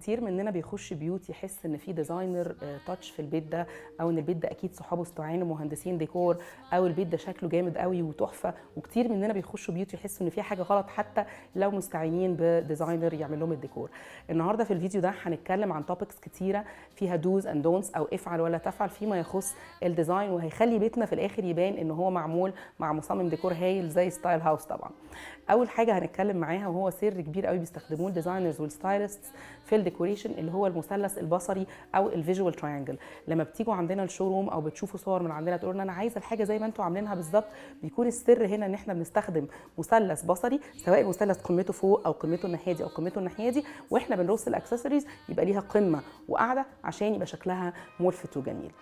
كتير مننا بيخش بيوت يحس ان في ديزاينر تاتش في البيت ده، او ان البيت ده اكيد صحابه استعانوا مهندسين ديكور، او البيت ده شكله جامد قوي وتحفه. وكتير مننا بيخشوا بيوت يحسوا ان في حاجه غلط حتى لو مستعينين بديزاينر يعمل لهم الديكور. النهارده في الفيديو ده هنتكلم عن توبكس كتيره فيها دوز اند دونتس، او افعل ولا تفعل فيما يخص الديزاين، وهيخلي بيتنا في الاخر يبان ان هو معمول مع مصمم ديكور هايل زي ستايل هاوس. طبعا اول حاجه هنتكلم معاها وهو سر كبير قوي بيستخدموه الديزاينرز والستايلستس في الديكوريشن، اللي هو المثلث البصري او الفيجوال تراينجل. لما بتيجوا عندنا الشوروم او بتشوفوا صور من عندنا تقولوا لنا انا عايزه الحاجه زي ما انتم عاملينها بالظبط، بيكون السر هنا ان احنا بنستخدم مثلث بصري، سواء المثلث قمته فوق او قمته الناحيه دي او قمته الناحيه دي، واحنا بنرص الاكسسوارز يبقى ليها قمه وقاعده عشان يبقى شكلها ملفت وجميل.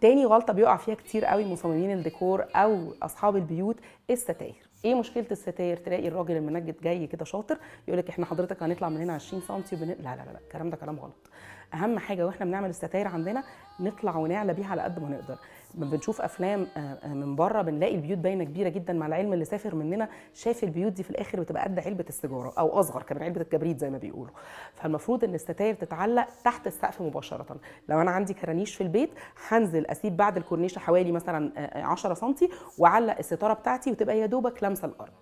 تاني غلطه بيقع فيها كتير قوي مصممين الديكور او اصحاب البيوت، الستاير. ايه مشكله الستاير؟ تلاقي الراجل المنجد جاي كده شاطر يقول لك احنا حضرتك هنطلع من هنا 20 سم لا لا لا، الكلام ده كلام غلط. اهم حاجه واحنا بنعمل الستاير عندنا نطلع ونعلى بيها على قد ما نقدر. لما بنشوف افلام من بره بنلاقي البيوت باينه كبيره جدا، مع العلم اللي سافر مننا شاف البيوت دي في الاخر بتبقى قد علبه السيجاره او اصغر كمان، علبه الكبريت زي ما بيقولوا. فالمفروض ان الستاير تتعلق تحت السقف مباشره. لو انا عندي كرانيش في البيت هنزل اسيب بعد الكورنيشه حوالي مثلا 10 سم واعلق الستاره بتاعتي وتبقى يا دوبك لامسه الارض.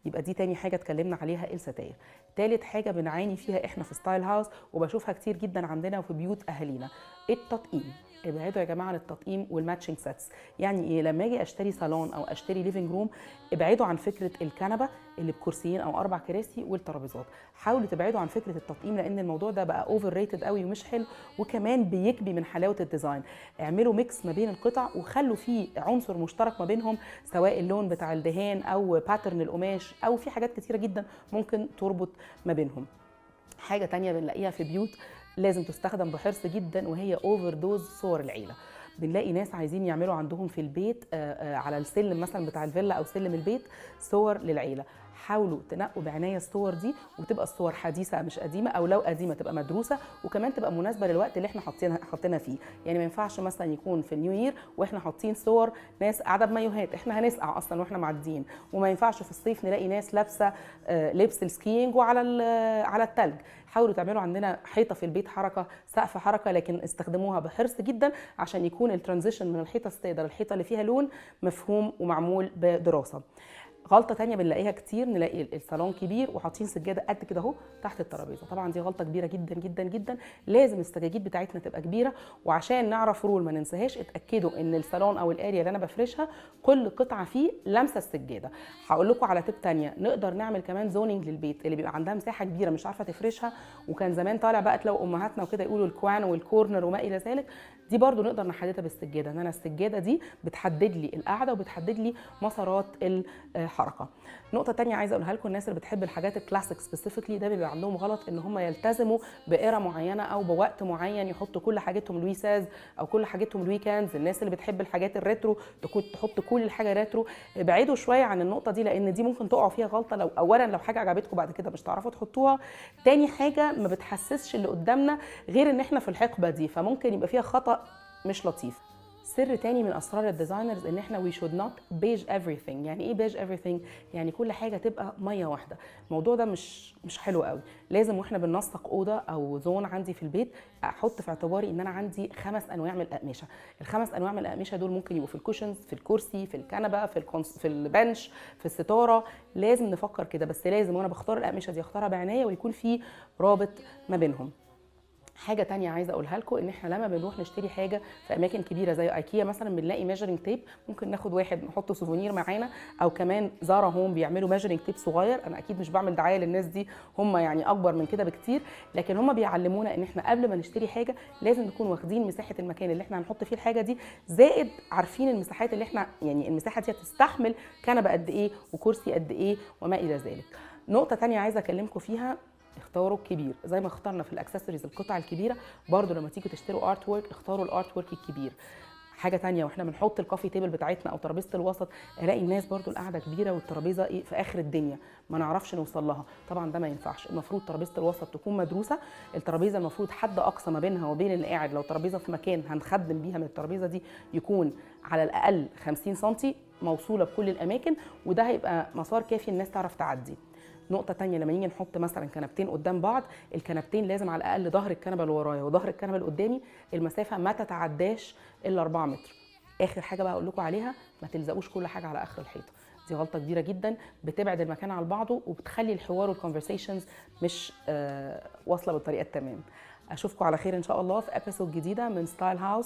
يبقى دي تاني حاجه اتكلمنا عليها الستاير. تالت حاجه بنعاني فيها احنا في ستايل هاوس وبشوفها كتير جدا عندنا وفي بيوت اهالينا، التطقيم. ابعدوا يا جماعه عن التطقيم والماتشنج سيتس. يعني ايه؟ لما اجي اشتري صالون او اشتري ليفنج روم، ابعدوا عن فكره الكنبه اللي بكرسيين او 4 كراسي والترابيزات. حاولوا تبعدوا عن فكره التطقيم لان الموضوع ده بقى اوفر ريتد قوي ومش حلو، وكمان بيكبي من حلاوه الديزاين. اعملوا ميكس ما بين القطع وخلوا فيه عنصر مشترك ما بينهم، سواء اللون بتاع الدهان او باترن القماش او في حاجات كتيره جدا ممكن تربط ما بينهم. حاجه تانية بنلاقيها في بيوت لازم تستخدم بحرص جدا وهي اوفر دوز صور العيله. بنلاقي ناس عايزين يعملوا عندهم في البيت على السلم مثلا بتاع الفيلا او سلم البيت صور للعيله. حاولوا تنقوا بعنايه الصور دي وتبقى الصور حديثه مش قديمه، او لو قديمه تبقى مدروسه وكمان تبقى مناسبه للوقت اللي احنا حاطينها فيه. يعني ما ينفعش مثلا يكون في النيو يير واحنا حاطين صور ناس قاعده بمايوهات، احنا هنسقع اصلا واحنا معديين. وما ينفعش في الصيف نلاقي ناس لابسه لبس السكينج على التلج. حاولوا تعملوا عندنا حيطه في البيت حركه، سقف حركه، لكن استخدموها بحرص جدا عشان يكون الترانزيشن من الحيطه الساده للحيطه اللي فيها لون مفهوم ومعمول بدراسه. غلطه تانية بنلاقيها كتير، نلاقي الصالون كبير وحاطين سجاده قد كده اهو تحت الترابيزه. طبعا دي غلطه كبيره جدا جدا جدا. لازم السجاجيد بتاعتنا تبقى كبيره، وعشان نعرف رول ما ننساهاش اتاكدوا ان الصالون او الاريا اللي انا بفرشها كل قطعه فيه لامسه السجاده. هقول لكم على تip تانية، نقدر نعمل كمان زوننج للبيت اللي بيبقى عندها مساحه كبيره مش عارفه تفرشها، وكان زمان طالع بقى تلاقوا امهاتنا وكده يقولوا الكوان والكورنر وما الى ذلك. دي برضو نقدر نحددها بالسجاده، ان انا السجاده دي بتحدد لي القعده وبتحدد لي مسارات الحركه. نقطة تانية عايزة اقولها لكم، الناس اللي بتحب الحاجات الكلاسيك سبيسيفيكلي ده بيبقى عندهم غلط ان هم يلتزموا بإيرا معينة او بوقت معين يحطوا كل حاجتهم لوي ساز او كل حاجتهم الويكندز. الناس اللي بتحب الحاجات الريترو تحط كل الحاجة ريترو. ابعدوا شوية عن النقطة دي لان دي ممكن تقعوا فيها غلطة. لو حاجة عجبتكم بعد كده مش تعرفوا تحطوها. تاني حاجة ما بتحسسش اللي قدامنا غير ان احنا في الحقبة دي، فممكن يبقى فيها خطأ مش لطيف. سر تاني من اسرار الديزاينرز ان احنا we should not beige everything. يعني ايه beige everything؟ يعني كل حاجه تبقى ميه واحده. الموضوع ده مش حلو قوي. لازم واحنا بننسق اوضه او زون عندي في البيت احط في اعتباري ان انا عندي 5 انواع من الاقمشه. ال5 انواع من الاقمشه دول ممكن يبقوا في الكوشنز، في الكرسي، في الكنبه، في البنش، في الستاره. لازم نفكر كده، بس لازم وانا بختار الاقمشه دي اختارها بعنايه ويكون في رابط ما بينهم. حاجه تانية عايزه اقولها لكم، ان احنا لما بنروح نشتري حاجه في اماكن كبيره زي ايكيا مثلا بنلاقي ميجرنج تيب، ممكن ناخد واحد نحطه سوفونير معانا، او كمان زارا هوم بيعملوا ميجرنج تيب صغير. انا اكيد مش بعمل دعايه للناس دي، هم يعني اكبر من كده بكتير، لكن هم بيعلمونا ان احنا قبل ما نشتري حاجه لازم نكون واخدين مساحه المكان اللي احنا هنحط فيه الحاجه دي، زائد عارفين المساحات اللي احنا يعني المساحه دي هتستحمل كنبه قد ايه وكرسي قد ايه وما الى ذلك. نقطه تانية عايزه اكلمكم فيها، اختاروا الكبير. زي ما اخترنا في الاكسسوارز القطع الكبيره، برضو لما تيجوا تشتروا ارت وورك اختاروا الارت وورك الكبير. حاجه تانية، واحنا بنحط الكافي تيبل بتاعتنا او ترابيزه الوسط، الاقي الناس برضو القعده كبيره والترابيزه في اخر الدنيا ما نعرفش نوصل لها. طبعا ده ما ينفعش. المفروض ترابيزه الوسط تكون مدروسه. الترابيزه المفروض حد اقصى ما بينها وبين اللي قاعد، لو ترابيزه في مكان هنخدم بيها من الترابيزه دي يكون على الاقل 50 سم موصوله بكل الاماكن، وده هيبقى مسار كافي الناس تعرف تعدي. نقطه تانية، لما نيجي نحط مثلا كنبتين قدام بعض، الكنبتين لازم على الاقل ظهر الكنبه اللي ورايا وظهر الكنبه اللي قدامي المسافه ما تتعداش الا 4 متر. اخر حاجه بقى اقول لكم عليها، ما تلزقوش كل حاجه على اخر الحيطه، دي غلطه كبيره جدا، بتبعد المكان عن بعضه وبتخلي الحوار والكونفرسيشنز مش واصله بالطريقه التمام. اشوفكم على خير ان شاء الله في ابيسود جديده من ستايل هاوس